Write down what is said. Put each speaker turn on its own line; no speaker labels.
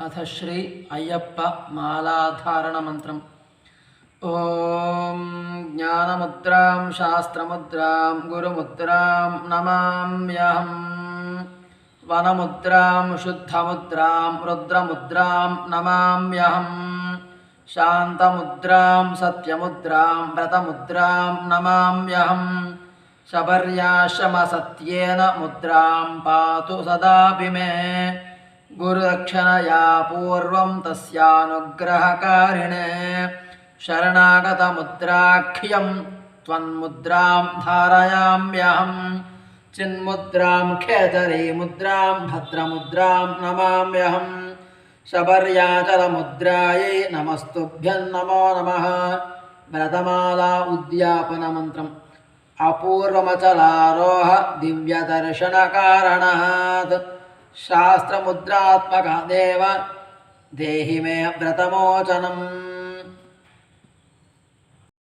अथ श्री अय्यप्प मालाधारण मंत्रम ओम ज्ञानमुद्रां शास्त्रमुद्रां गुरुमुद्रां नमाम्यहम् वनमुद्रां शुद्धमुद्रां रुद्रमुद्रां नमाम्यहम् शान्तमुद्रां सत्यमुद्रां व्रतमुद्रां नमाम्यहम् शबर्याश्रमसत्येन मुद्रां पातु सदापि मे गुरुदक्षिणया पूर्वं तस्यानुग्रहकारिणे शरणागतमुद्राख्यं त्वन्मुद्रां धारयाम्यहं चिन्मुद्रां खेचरीमुद्रां भद्रमुद्रां नमाम्यहं शबर्याचलमुद्रायै नमस्तुभ्यं नमो नमः। व्रतमाला उद्यापनमन्त्रम् अपूर्वमचलारोह दिव्यदर्शनकारणात् शास्त्रमुद्रात्मक देव देहि मे व्रतमोचनम्।